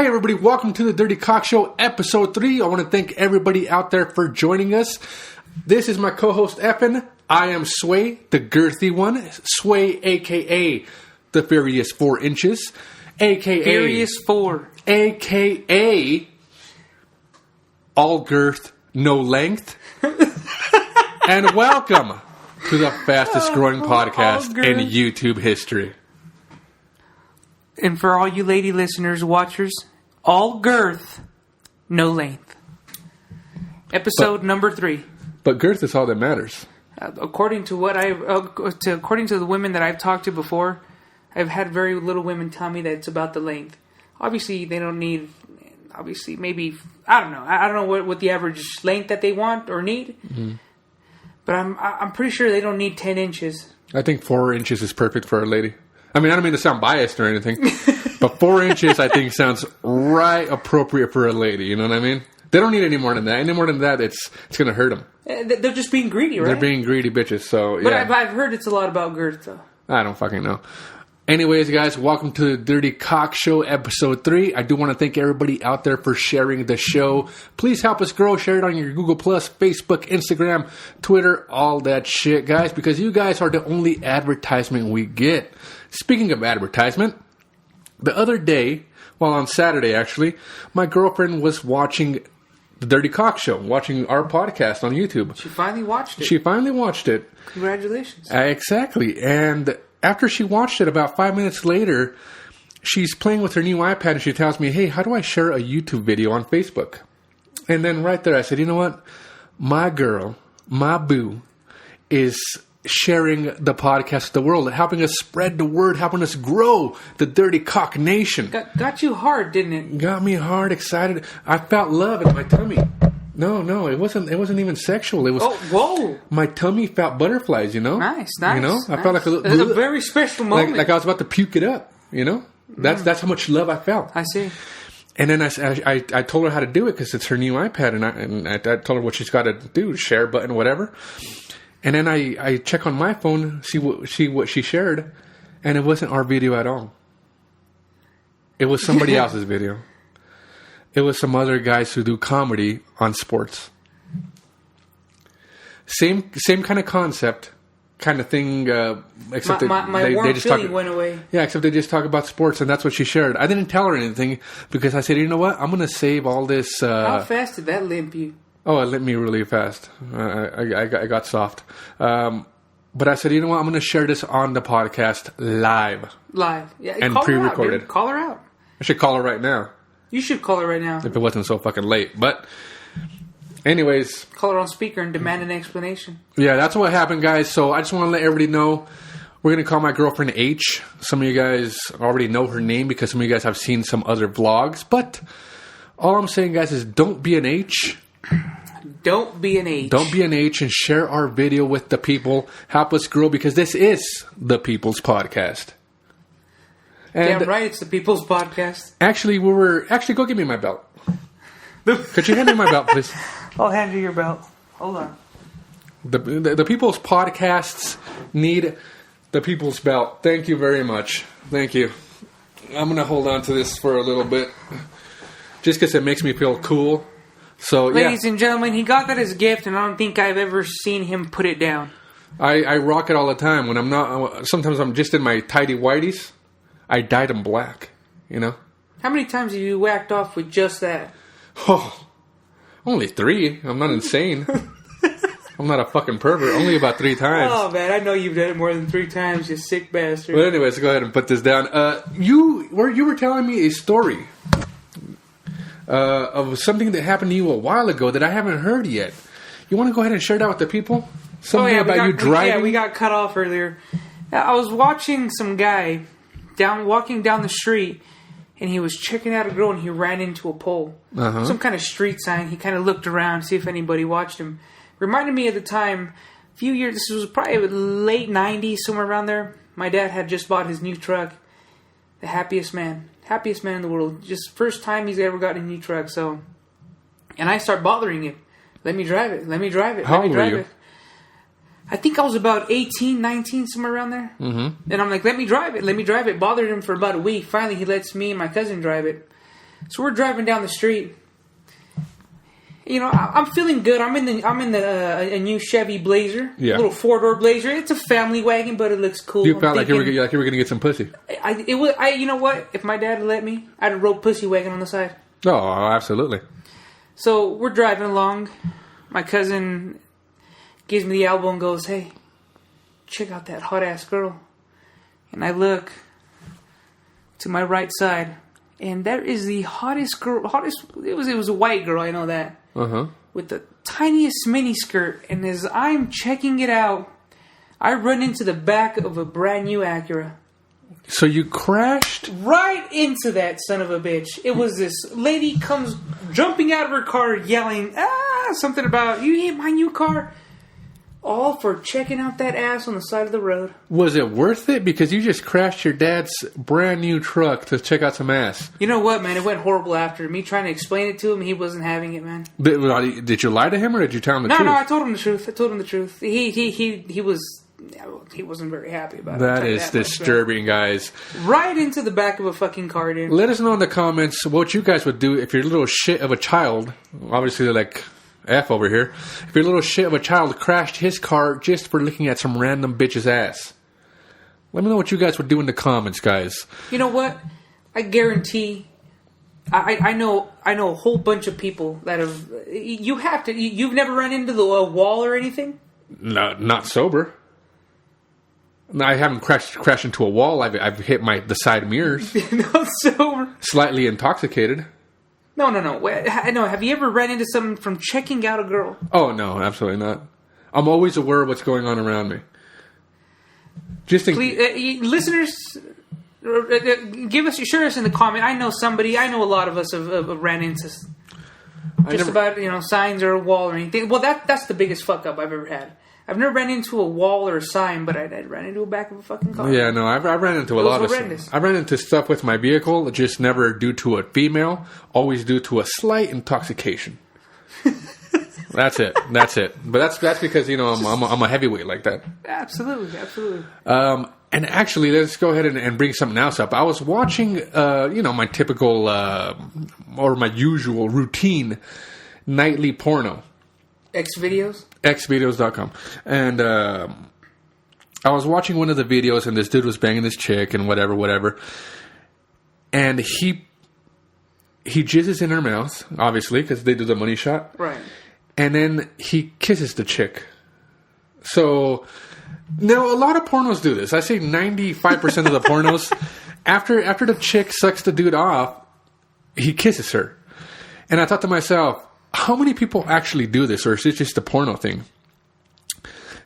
Hey everybody, welcome to the Dirtycockshow episode 3. I want to thank everybody out there for joining us. This is my co-host Elfman. I am Sway, the girthy one. Sway, aka the Furious 4 Inches, aka Furious 4, aka all girth, no length. And welcome to the fastest growing podcast in YouTube history. And for all you lady listeners, watchers, all girth, no length. Episode number 3. But girth is all that matters. According to according to the women that I've talked to before, I've had very little women tell me that it's about the length. Obviously, they don't need. Obviously, maybe I don't know. I don't know what the average length that they want or need. Mm-hmm. But I'm pretty sure they don't need 10 inches. I think 4 inches is perfect for a lady. I mean, I don't mean to sound biased or anything, but 4 inches I think sounds right appropriate for a lady. You know what I mean? They don't need any more than that. Any more than that, it's going to hurt them. They're just being greedy, right? They're being greedy bitches. So yeah. But I've heard it's a lot about girth, though. I don't fucking know. Anyways, guys, welcome to the Dirtycockshow episode 3. I do want to thank everybody out there for sharing the show. Please help us grow. Share it on your Google+, Facebook, Instagram, Twitter, all that shit, guys, because you guys are the only advertisement we get. Speaking of advertisement, the other day, well, on Saturday, actually, my girlfriend was watching the Dirtycockshow, watching our podcast on YouTube. She finally watched it. She finally watched it. Congratulations. Exactly. And after she watched it, about 5 minutes later, she's playing with her new iPad and she tells me, hey, how do I share a YouTube video on Facebook? And then right there I said, you know what? My girl, my boo, is sharing the podcast to the world, helping us spread the word, helping us grow the Dirtycock Nation. Got you hard, didn't it? Got me hard, excited. I felt love in my tummy. No, it wasn't even sexual. It was. Oh, whoa! My tummy felt butterflies. You know. Nice. You know, I felt like it's a very special moment. Like I was about to puke it up. You know, that's how much love I felt. I see. And then I told her how to do it because it's her new iPad, and I told her what she's got to do, share button, whatever. And then I check on my phone, see what she shared, and it wasn't our video at all. It was somebody else's video. It was some other guys who do comedy on sports. Same kind of concept, kind of thing. Except my warm feeling went away. Yeah, except they just talk about sports, and that's what she shared. I didn't tell her anything because I said, you know what? I'm going to save all this. How fast did that limp you? Oh, it limped me really fast. I got soft. But I said, you know what? I'm going to share this on the podcast live. Yeah, and pre-recorded. Call her out. I should call her right now. You should call her right now. If it wasn't so fucking late. But anyways. Call her on speaker and demand an explanation. Yeah, that's what happened, guys. So I just want to let everybody know we're going to call my girlfriend H. Some of you guys already know her name because some of you guys have seen some other vlogs. But all I'm saying, guys, is don't be an H. Don't be an H. Don't be an H and share our video with the people. Help us grow because this is the People's Podcast. And damn right, it's the People's Podcast. Actually, go give me my belt. Could you hand me my belt, please? I'll hand you your belt. Hold on. The People's Podcasts need the People's Belt. Thank you very much. Thank you. I'm going to hold on to this for a little bit. Just because it makes me feel cool. So, ladies and gentlemen, he got that as a gift, and I don't think I've ever seen him put it down. I rock it all the time. When I'm not, sometimes I'm just in my tidy whities. I dyed them black, you know. How many times have you whacked off with just that? Oh, only 3. I'm not insane. I'm not a fucking pervert. Only about 3 times. Oh man, I know you've done it more than 3 times. You sick bastard. But anyways, go ahead and put this down. You were telling me a story. Of something that happened to you a while ago that I haven't heard yet. You want to go ahead and share that with the people? Something about you driving? Yeah, we got cut off earlier. I was watching some guy walking down the street, and he was checking out a girl, and he ran into a pole. Uh-huh. Some kind of street sign. He kind of looked around to see if anybody watched him. Reminded me of the time, a few years, this was probably late 90s, somewhere around there. My dad had just bought his new truck. The happiest man in the world. Just first time he's ever gotten a new truck. So, and I start bothering him. Let me drive it. How old were you? I think I was about 18, 19, somewhere around there. Mm-hmm. And I'm like, let me drive it. Bothered him for about a week. Finally, he lets me and my cousin drive it. So we're driving down the street. You know, I'm feeling good. I'm in a new Chevy Blazer, little 4-door Blazer. It's a family wagon, but it looks cool. You felt like you were going to get some pussy. You know what? If my dad had let me, I'd have wrote pussy wagon on the side. Oh, absolutely. So we're driving along. My cousin gives me the elbow and goes, "Hey, check out that hot ass girl." And I look to my right side, and there is the hottest girl. It was a white girl. I know that. With the tiniest mini skirt, and as I'm checking it out, I run into the back of a brand new Acura. So you crashed? Right into that son of a bitch. It was this lady comes jumping out of her car yelling, something about, "You hit my new car." All for checking out that ass on the side of the road. Was it worth it? Because you just crashed your dad's brand new truck to check out some ass. You know what, man? It went horrible after. Me trying to explain it to him, he wasn't having it, man. Did you lie to him or did you tell him the truth? No, I told him the truth. He wasn't very happy about it. That is disturbing, guys. Right into the back of a fucking car, dude. Let us know in the comments what you guys would do if your little shit of a child, obviously like F over here, if your little shit of a child crashed his car just for looking at some random bitch's ass. Let me know what you guys would do in the comments, guys. You know what? I guarantee I know a whole bunch of people that have you've never run into the wall or anything? No, not sober. No, I haven't crashed into a wall. I've hit the side mirrors. Not sober. Slightly intoxicated. No. No, have you ever ran into someone from checking out a girl? Oh, no, absolutely not. I'm always aware of what's going on around me. Please, listeners, share us in the comment. I know a lot of us have ran into about signs or a wall or anything. Well, that's the biggest fuck up I've ever had. I've never ran into a wall or a sign, but I ran into the back of a fucking car. Yeah, no, I ran into a lot of stuff. I ran into stuff with my vehicle, just never due to a female, always due to a slight intoxication. That's it. But that's because I'm a heavyweight like that. Absolutely. And actually, let's go ahead and bring something else up. I was watching, my typical or my usual routine nightly porno. Xvideos.com. And I was watching one of the videos, and this dude was banging this chick and whatever. And he jizzes in her mouth, obviously, because they do the money shot. Right. And then he kisses the chick. So, now a lot of pornos do this. I say 95% of the pornos, after the chick sucks the dude off, he kisses her. And I thought to myself, how many people actually do this, or is it just a porno thing?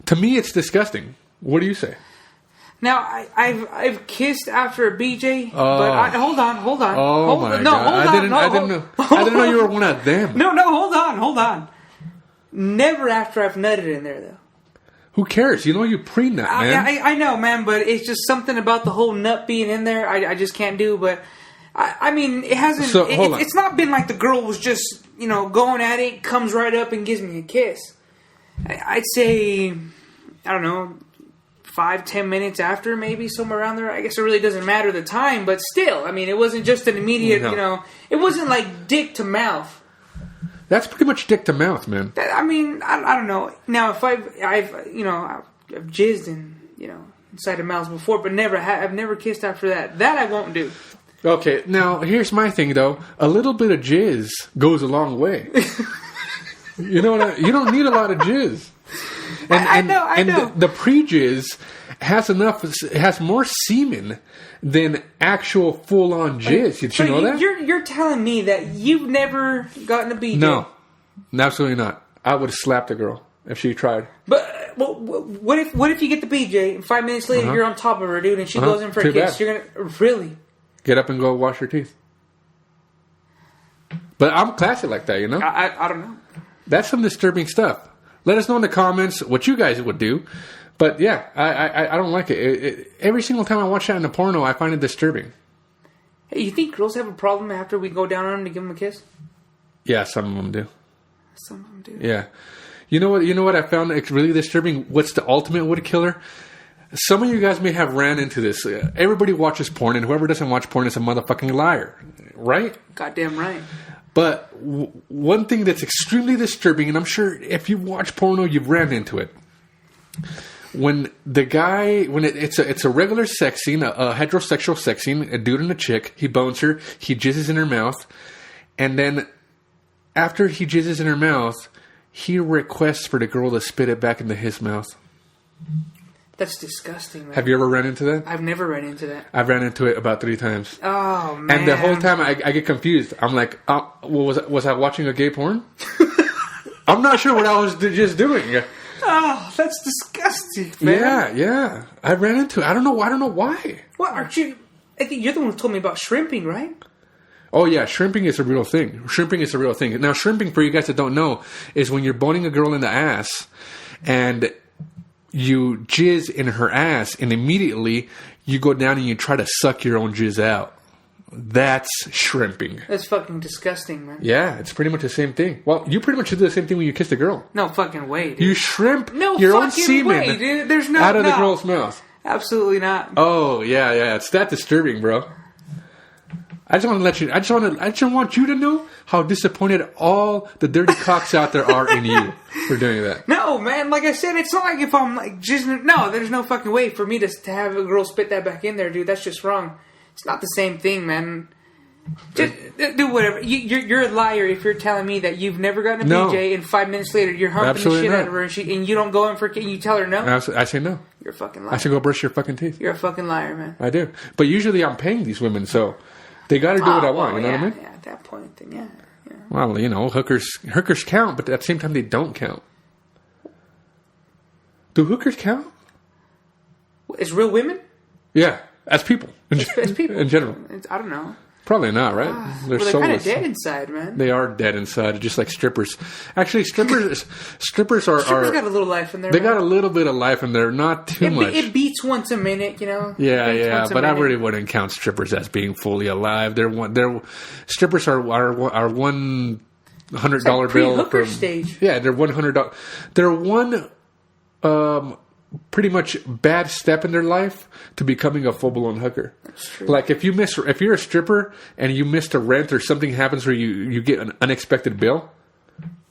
To me, it's disgusting. What do you say? Now, I've kissed after a BJ, but hold on. Oh my God! I didn't know you were one of them. No, hold on. Never after I've nutted in there, though. Who cares? You pre-nut, man. I know, man, but it's just something about the whole nut being in there. I just can't do. But I mean, it hasn't. So, it's not been like the girl was just going at it, comes right up and gives me a kiss. I'd say, I don't know, 5-10 minutes after, maybe somewhere around there. I guess it really doesn't matter the time, but still, I mean, it wasn't just an immediate. It wasn't like dick to mouth. That's pretty much dick to mouth, man. I mean, I don't know. Now, if I've jizzed in inside a mouth before, but I've never kissed after that. That I won't do. Okay, now here's my thing though. A little bit of jizz goes a long way. You don't need a lot of jizz. I know. And the pre-jizz has more semen than actual full-on jizz. Did you know that? You're telling me that you've never gotten a BJ? No, absolutely not. I would have slapped a girl if she tried. But what if you get the BJ and 5 minutes later you're on top of her, dude, and she goes in for a kiss? Bad. You're gonna really get up and go wash your teeth. But I'm classy like that, I don't know. That's some disturbing stuff. Let us know in the comments what you guys would do. But yeah, I don't like it. Every single time I watch that in a porno, I find it disturbing. Hey, you think girls have a problem after we go down on them to give them a kiss? Yeah, some of them do. Some of them do. Yeah. You know what I found really disturbing? What's the ultimate wood killer? some of you guys may have ran into this. Everybody watches porn, and whoever doesn't watch porn is a motherfucking liar, right? Goddamn right. But one thing that's extremely disturbing, and I'm sure if you watch porno, you've ran into it. When it's a regular sex scene, a heterosexual sex scene, a dude and a chick, he bones her, he jizzes in her mouth, and then after he jizzes in her mouth, he requests for the girl to spit it back into his mouth. That's disgusting, man. Have you ever run into that? I've never run into that. I've ran into it about 3 times. Oh, man. And the whole time I get confused. I'm like, was I watching a gay porn? I'm not sure what I was just doing. Oh, that's disgusting, man. Yeah. I ran into it. I don't know why. What, aren't you... I think you're the one who told me about shrimping, right? Oh, yeah. Shrimping is a real thing. Now, shrimping, for you guys that don't know, is when you're boning a girl in the ass and you jizz in her ass and immediately you go down and you try to suck your own jizz out. That's shrimping. That's fucking disgusting, man. Yeah, it's pretty much the same thing. Well, you pretty much do the same thing when you kiss a girl. No fucking way, dude. You shrimp your own semen dude. out of the girl's mouth. Absolutely not. Oh, yeah. It's that disturbing, bro. I just want you to know how disappointed all the dirty cocks out there are in you for doing that. No, man. Like I said, it's not like if I'm like jizzing. No, there's no fucking way for me to have a girl spit that back in there, dude. That's just wrong. It's not the same thing, man. Just do whatever. You're a liar if you're telling me that you've never gotten a PJ and 5 minutes later you're humping the shit out of her and you don't go in for and you tell her no. I say no. You're a fucking liar. I should go brush your fucking teeth. You're a fucking liar, man. I do. But usually I'm paying these women, so they got to do what I want. You know what I mean? Yeah, at that point, then yeah. Well, you know, hookers count, but at the same time they don't count. Do hookers count? As real women? Yeah. As people. As people. In general. I don't know. Probably not, right? They're kind of dead inside, man. They are dead inside, just like strippers. Actually, strippers are... Strippers got a little life in there. They got a little bit of life in there, not too much. It beats once a minute, you know? Yeah, but I really wouldn't count strippers as being fully alive. Strippers are $100 bill. Pre-hooker stage. Yeah, they're $100. They're one... pretty much bad step in their life to becoming a full-blown hooker. That's true. Like if you're a stripper and you missed a rent or something happens where you get an unexpected bill,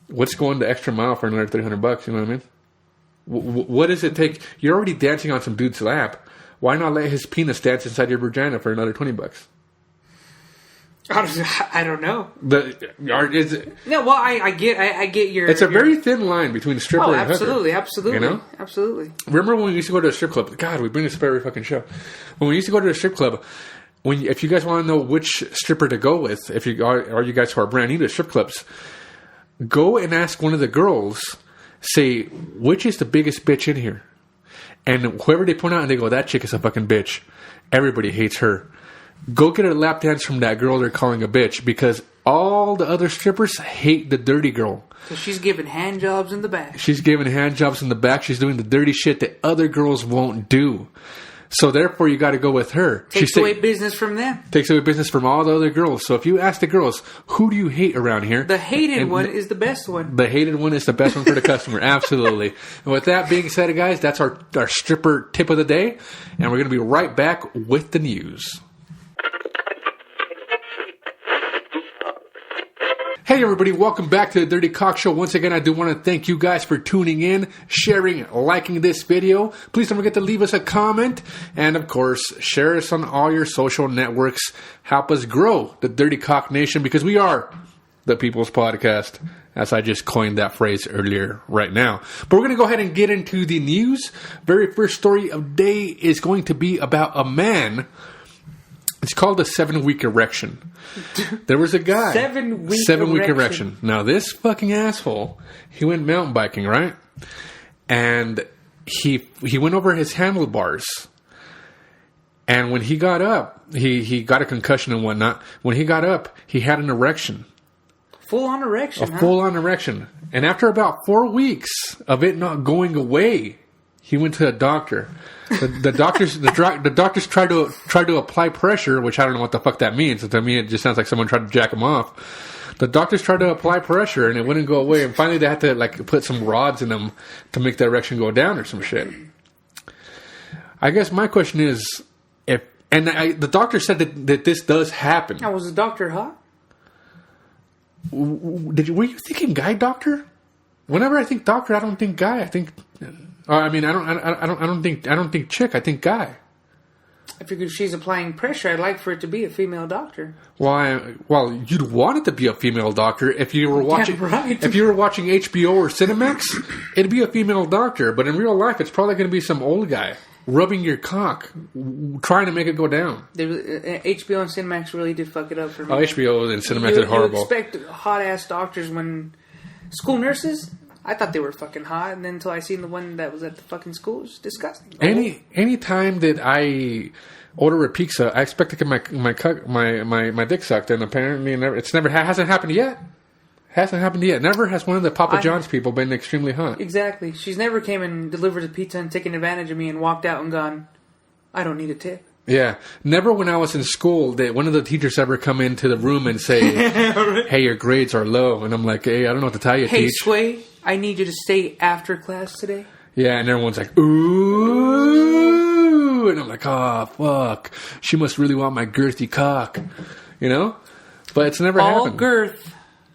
what's going the extra mile for another $300? You know what I mean? What does it take? You're already dancing on some dude's lap. Why not let his penis dance inside your vagina for another $20? I don't know. I get your... It's a very thin line between stripper and hooker. Absolutely. You know? Absolutely. Remember when we used to go to a strip club? God, we bring this up every fucking show. When we used to go to a strip club, if you guys want to know which stripper to go with, if you are you guys who are brand new to strip clubs, go and ask one of the girls, say, which is the biggest bitch in here? And whoever they point out and they go, that chick is a fucking bitch. Everybody hates her. Go get a lap dance from that girl they're calling a bitch because all the other strippers hate the dirty girl. So she's giving hand jobs in the back. She's giving hand jobs in the back. She's doing the dirty shit that other girls won't do. So therefore, you got to go with her. Takes away business from them. Takes away business from all the other girls. So if you ask the girls, who do you hate around here? The hated one is the best one. The hated one is the best one for the customer. Absolutely. And with that being said, guys, that's our stripper tip of the day. And we're going to be right back with the news. Hey everybody, welcome back to the Dirty Cock Show. Once again, I do want to thank you guys for tuning in, sharing, liking this video. Please don't forget to leave us a comment. And of course, share us on all your social networks. Help us grow the Dirty Cock Nation because we are the People's Podcast, as I just coined that phrase earlier right now. But we're going to go ahead and get into the news. Very first story of the day is going to be about a man. It's called a 7-week erection. There was a guy. 7-week erection. Now, this fucking asshole, he went mountain biking, right? And he went over his handlebars. And when he got up, he got a concussion and whatnot. When he got up, he had an erection. Full-on erection, full-on erection. And after about 4 weeks of it not going away, he went to a doctor. The doctors tried to apply pressure, which I don't know what the fuck that means. To me, it just sounds like someone tried to jack him off. The doctors tried to apply pressure, and it wouldn't go away. And finally, they had to put some rods in them to make the erection go down or some shit. I guess my question is, the doctor said that this does happen. Now, was the doctor hot? Were you thinking guy doctor? Whenever I think doctor, I don't think guy. I think, I don't think chick. I think guy. I figured if she's applying pressure, I'd like for it to be a female doctor. Well, you'd want it to be a female doctor if you were watching. Yeah, right. If you were watching HBO or Cinemax, it'd be a female doctor. But in real life, it's probably going to be some old guy rubbing your cock, trying to make it go down. HBO and Cinemax really did fuck it up for me. Oh, HBO and Cinemax did horrible. You expect hot ass doctors when school nurses. I thought they were fucking hot, and then until I seen the one that was at the fucking school, it was disgusting. Any time that I order a pizza, I expect to get my dick sucked, and apparently hasn't happened yet. Hasn't happened yet. Never has one of the Papa John's people been extremely hot. Exactly. She's never came and delivered a pizza and taken advantage of me and walked out and gone, I don't need a tip. Yeah. Never when I was in school did one of the teachers ever come into the room and say, hey, your grades are low. And I'm like, hey, I don't know what to tell you, Hey, teach. Sway, I need you to stay after class today. Yeah, and everyone's like, ooh. And I'm like, oh, fuck. She must really want my girthy cock. You know? But it's never happened. All girth,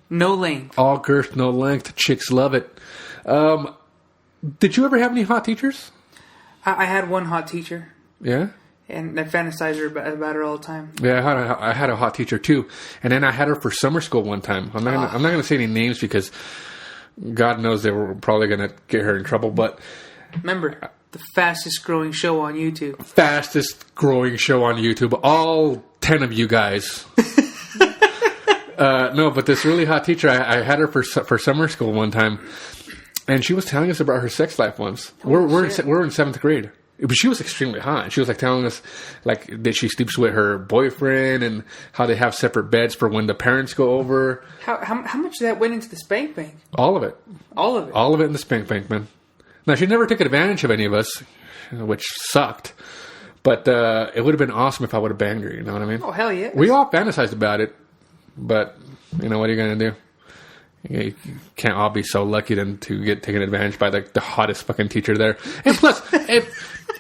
no length. All girth, no length. Chicks love it. Did you ever have any hot teachers? I had one hot teacher. Yeah? And I fantasize about her all the time. Yeah, I had a hot teacher too, and then I had her for summer school one time. I'm not gonna say any names because God knows they were probably gonna get her in trouble. But remember, the fastest growing show on YouTube. Fastest growing show on YouTube. All 10 of you guys. No, but this really hot teacher, I had her for summer school one time, and she was telling us about her sex life once. We're in 7th grade. But she was extremely hot. She was like telling us like that she sleeps with her boyfriend and how they have separate beds for when the parents go over. How much of that went into the spank bank? All of it. All of it? All of it in the spank bank, man. Now, she never took advantage of any of us, which sucked. But it would have been awesome if I would have banged her, you know what I mean? Oh, hell yeah. We all fantasized about it. But, you know, what are you going to do? You can't all be so lucky to get taken advantage by the hottest fucking teacher there. And plus,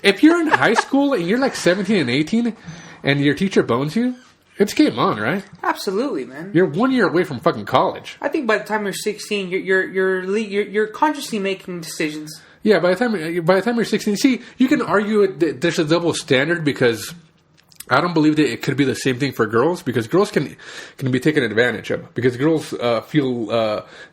if you're in high school and you're like 17 and 18 and your teacher bones you, it's game on, right? Absolutely, man. You're 1 year away from fucking college. I think by the time you're 16, you're consciously making decisions. Yeah, by the time you're 16, see, you can argue that there's a double standard because I don't believe that it could be the same thing for girls because girls can be taken advantage of because girls feel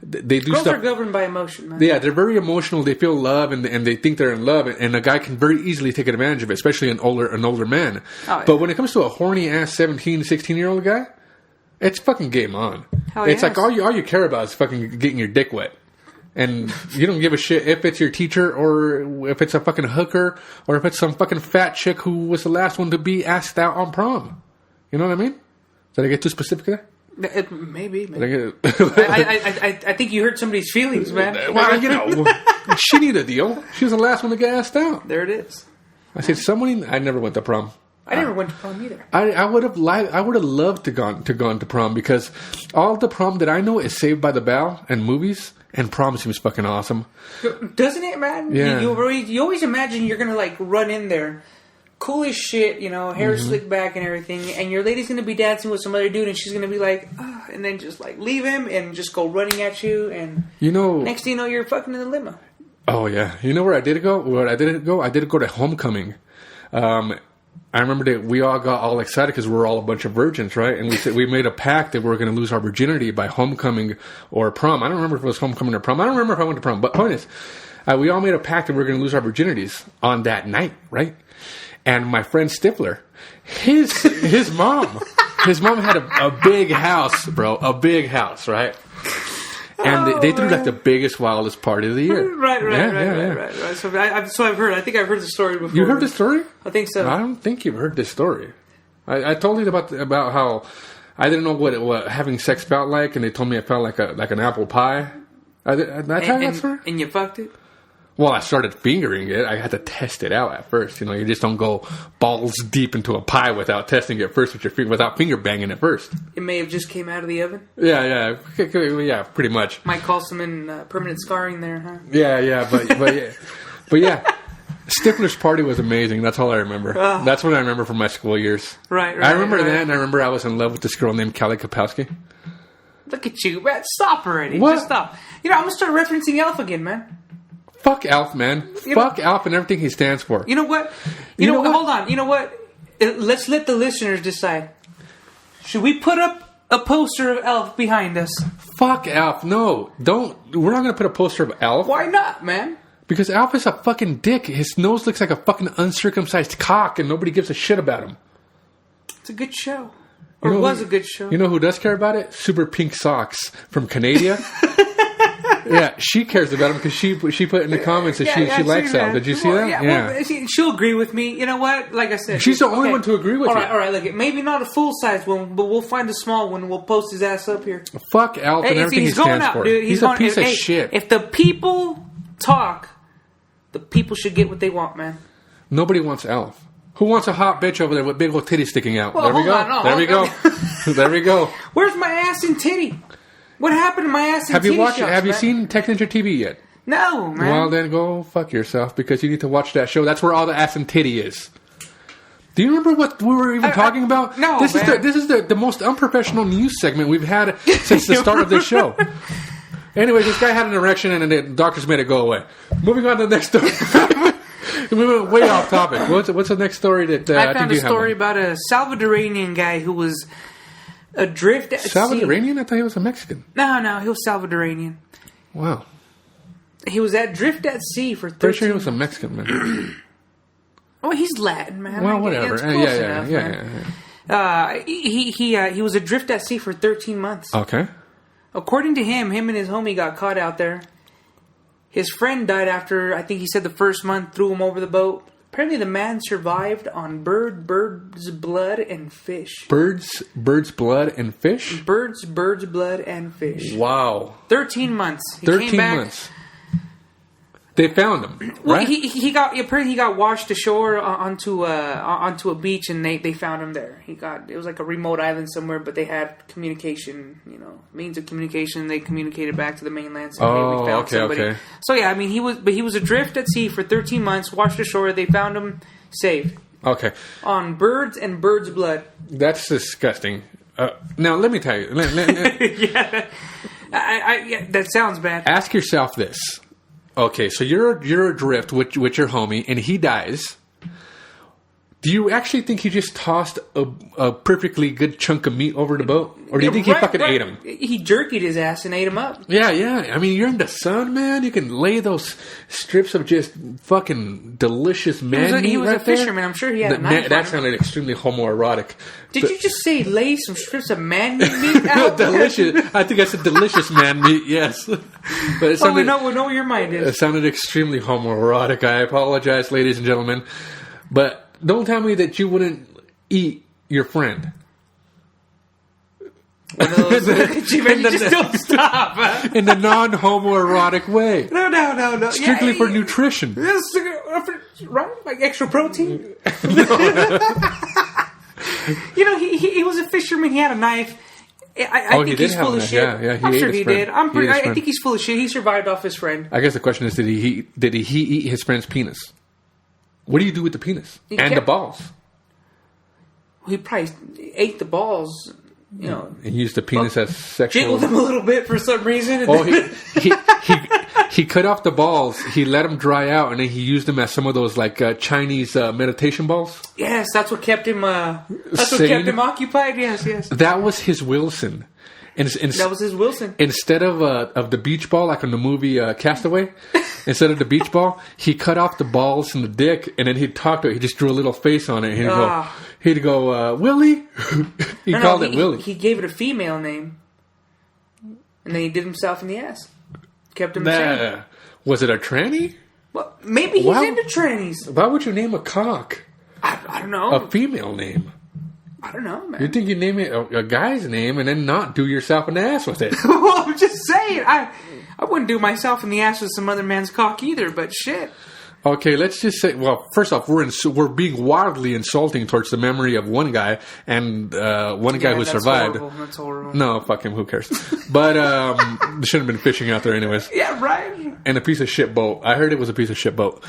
they do girls stuff. Girls are governed by emotion, man. Yeah, they're very emotional. They feel love and they think they're in love, and a guy can very easily take advantage of it, especially an older man. Oh, yeah. But when it comes to a horny ass 17, 16-year-old guy, it's fucking game on. It's like all you care about is fucking getting your dick wet. And you don't give a shit if it's your teacher or if it's a fucking hooker or if it's some fucking fat chick who was the last one to be asked out on prom. You know what I mean? Did I get too specific there? Maybe. I think you hurt somebody's feelings, man. Well, you know, she needed a deal. She was the last one to get asked out. There it is. I said, I never went to prom. I never went to prom either. I would have loved to gone to prom because all the prom that I know is Saved by the Bell and movies. And prom seems fucking awesome. Doesn't it, man? Yeah. You always imagine you're going to, like, run in there. Cool as shit, you know, hair slicked back and everything. And your lady's going to be dancing with some other dude. And she's going to be like, and then just, like, leave him and just go running at you. And next thing you know, you're fucking in the limo. Oh, yeah. You know where I did go? I did go to homecoming. I remember that we all got all excited because we were all a bunch of virgins, right? And we made a pact that we were going to lose our virginity by homecoming or prom. I don't remember if it was homecoming or prom. I don't remember if I went to prom. But point is, we all made a pact that we were going to lose our virginities on that night, right? And my friend Stifler, his mom had a big house, bro, a big house, right? And they threw like the biggest, wildest party of the year. Right. So I've heard. I think I've heard the story before. You heard the story? I think so. I don't think you've heard this story. I told you about how I didn't know what having sex felt like, and they told me it felt like an apple pie. I tell you that story? And you fucked it? Well, I started fingering it. I had to test it out at first. You know, you just don't go balls deep into a pie without testing it first without finger banging it first. It may have just came out of the oven? Yeah, pretty much. Might cause some permanent scarring there, huh? Yeah, but yeah. Stifler's party was amazing. That's all I remember. That's what I remember from my school years. Right. I remember that, and I remember I was in love with this girl named Callie Kapowski. Look at you, man. Stop already. What? Just stop. I'm going to start referencing Elf again, man. Fuck Alf, man. Fuck Alf and everything he stands for. You know what? You know what? Hold on. You know what? Let's let the listeners decide. Should we put up a poster of Elf behind us? Fuck Alf. No. Don't. We're not going to put a poster of Alf. Why not, man? Because Alf is a fucking dick. His nose looks like a fucking uncircumcised cock, and nobody gives a shit about him. It's a good show. Or it was a good show. You know who does care about it? Super Pink Socks from Canada. Yeah, she cares about him because she put in the comments that she likes Alf. Did you see that? Yeah. Well, she'll agree with me. You know what? Like I said, she's the only one to agree with you. All right. Look, maybe not a full size one, but we'll find a small one and we'll post his ass up here. Fuck Alf and everything he stands for. Dude, he's a piece of shit. If the people talk, the people should get what they want, man. Nobody wants Alf. Who wants a hot bitch over there with big old titties sticking out? Well, there we go. There we go. There we go. Where's my ass and titty? What happened to my ass and titty? Have you seen Tech Ninja TV yet? No, man. Well, then go fuck yourself because you need to watch that show. That's where all the ass and titty is. Do you remember what we were even talking about? No, this is the most unprofessional news segment we've had since the start of this show. Anyways, this guy had an erection and the doctors made it go away. Moving on to the next story. We went way off topic. What's the next story that I found a story about a Salvadorian guy who was adrift at sea. Salvadorian? I thought he was a Mexican. No, he was Salvadorian. Wow. He was adrift at sea for 13 Pretty sure he was a Mexican, man. Oh, he's Latin, man. Well, whatever. It's close enough, man. He was adrift at sea for 13 months. Okay. According to him and his homie got caught out there. His friend died after, I think he said the first month, threw him over the boat. Apparently the man survived on bird's blood and fish. Bird's blood and fish? Bird's blood and fish. Wow. 13 months. He 13 came back. months. They found him, right? Well, apparently he got washed ashore onto a beach, and they found him there. It was like a remote island somewhere, but they had communication, means of communication. They communicated back to the mainland. So, hey, we found somebody. Okay. So yeah, I mean, he was adrift at sea for 13 months, washed ashore. They found him saved. Okay. On bird's blood. That's disgusting. Now let me tell you. Yeah, that sounds bad. Ask yourself this. Okay, so you're adrift with your homie, and he dies. Do you actually think he just tossed a perfectly good chunk of meat over the boat? Or do you think he fucking ate him? He jerkied his ass and ate him up. Yeah. I mean, you're in the sun, man. You can lay those strips of just fucking delicious man meat. He was a fisherman. I'm sure he had a knife. That sounded extremely homoerotic. Did you just say lay some strips of man meat out? Delicious. I think I said delicious man meat, yes. But it sounded, we know where your mind is. It sounded extremely homoerotic. I apologize, ladies and gentlemen. But don't tell me that you wouldn't eat your friend. One of those, just don't stop. Huh? In the non-homoerotic way. No. Strictly for nutrition. Right? Like extra protein? He was a fisherman. He had a knife. I think he's full of shit. Yeah, I'm sure he did. I think he's full of shit. He survived off his friend. I guess the question is, did he eat his friend's penis? What do you do with the penis? And the balls? He probably ate the balls, And used the penis as sexual... Jiggled them a little bit for some reason. He cut off the balls, he let them dry out, and then he used them as some of those Chinese meditation balls. Yes, that's what kept him occupied. Yes. That was his Wilson. That was his Wilson. Instead of the beach ball, like in the movie Castaway, instead of the beach ball, he cut off the balls from the dick, and then he'd talk to it. He just drew a little face on it. And he'd go, Willie? He called it Willie. He gave it a female name. And then he did himself in the ass. Kept him sane. Was it a tranny? Well, maybe he's into trannies. Why would you name a cock? I don't know. A female name. I don't know, man. You'd think you'd name it a guy's name and then not do yourself in the ass with it. Well, I'm just saying. I wouldn't do myself in the ass with some other man's cock either, but shit. Okay, let's just say, well, first off, we're being wildly insulting towards the memory of one guy and one guy who survived. Horrible. That's horrible. No, fuck him, who cares? But they shouldn't have been fishing out there anyways. Yeah, right. And a piece of shit boat. I heard it was a piece of shit boat.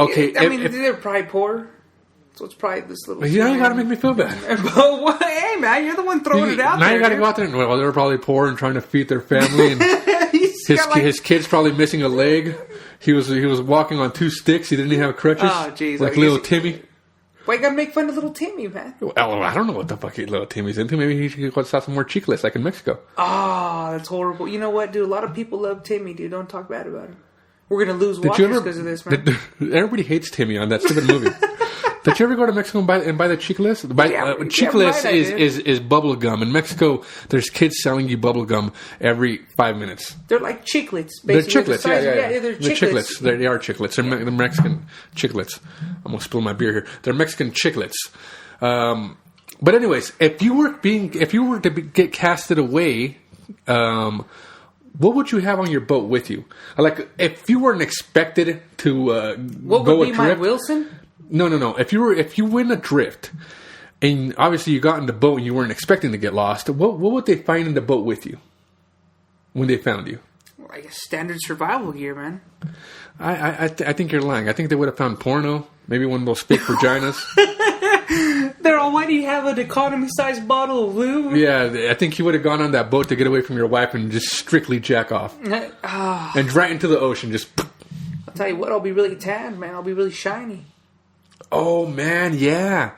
Okay, I mean, they're probably poor. So it's probably this little... You gotta make me feel bad. Hey, man, you're the one throwing it out now there. Now you gotta go out there and... Well, they were probably poor and trying to feed their family. And his kid's probably missing a leg. He was walking on 2 sticks. He didn't even have crutches. Oh, jeez. Like little Timmy. Why you gotta make fun of little Timmy, man? Well, I don't know what the fuck little Timmy's into. Maybe he should go sell some more chiclets like in Mexico. Oh, that's horrible. You know what, dude? A lot of people love Timmy, dude. Don't talk bad about him. We're gonna lose watchers because of this, man. Everybody hates Timmy on that stupid movie. Did you ever go to Mexico and buy the chiclets? Chiclets is bubble gum. In Mexico, there's kids selling you bubble gum every 5 minutes. They're like chiclets, They're basically. chiclets, yeah. They're chiclets. They are chiclets. They're Mexican chiclets. I'm gonna spill my beer here. They're Mexican chiclets. But anyways, if you were to get casted away, what would you have on your boat with you? Like, if you weren't expected to what go would be adrift, my Wilson? No. If you went adrift, and obviously you got in the boat and you weren't expecting to get lost, what would they find in the boat with you when they found you? Like a standard survival gear, man. I think you're lying. I think they would have found porno, maybe one of those fake vaginas. They're already have an economy-sized bottle of lube. Yeah, I think you would have gone on that boat to get away from your wife and just strictly jack off. And right into the ocean, just... I'll tell you what, I'll be really tanned, man. I'll be really shiny. Oh, man, yeah.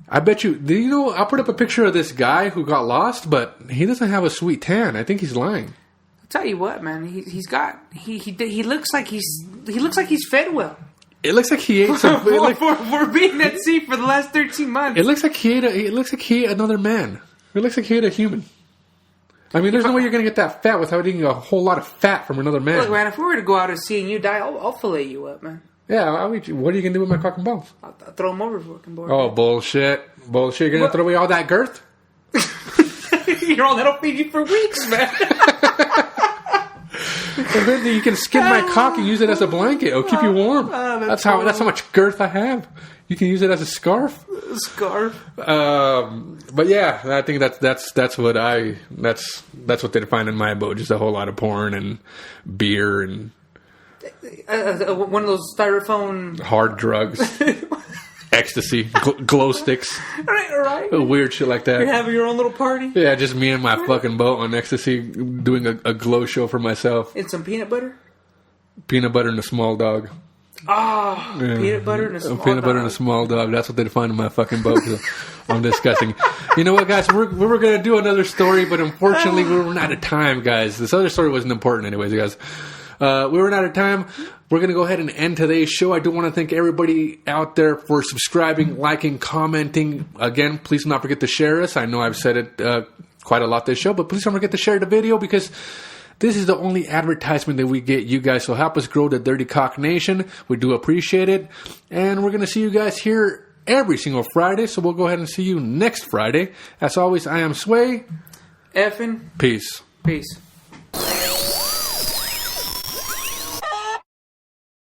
I bet you... Do you know, I'll put up a picture of this guy who got lost, but he doesn't have a sweet tan. I think he's lying. I'll tell you what, man. He looks like he's fed well. It looks like he ate some... for being at sea for the last 13 months. It looks like he ate another man. It looks like he ate a human. I mean, there's no way you're going to get that fat without eating a whole lot of fat from another man. Look, man, if we were to go out at sea and you die, I'll fillet you up, man. Yeah, I'll eat you. What are you going to do with my cock and balls? I'll throw them overboard. Oh, bullshit. You're going to throw away all that girth? You're all that'll feed you for weeks, man. And then you can skin my cock and use it as a blanket. It'll keep you warm. That's how much girth I have. You can use it as a scarf. But yeah, I think that's what they'd find in my boat. Just a whole lot of porn and beer and one of those styrofoam hard drugs, ecstasy, glow sticks, right. Weird shit like that. You're having your own little party. Yeah, just me and my fucking boat on ecstasy, doing a glow show for myself. And some peanut butter. Peanut butter and a small dog. Yeah. Peanut butter and a small dog. Peanut butter and a small dog. That's what they'd find in my fucking boat. I'm disgusting. You know what, guys? We were going to do another story, but unfortunately we were out of time, guys. This other story wasn't important anyways, guys. We were out of time. We're going to go ahead and end today's show. I do want to thank everybody out there for subscribing, liking, commenting. Again, please do not forget to share us. I know I've said it quite a lot this show, but please don't forget to share the video because this is the only advertisement that we get you guys. So help us grow the Dirty Cock Nation. We do appreciate it. And we're going to see you guys here every single Friday. So we'll go ahead and see you next Friday. As always, I am Sway. Effin. Peace.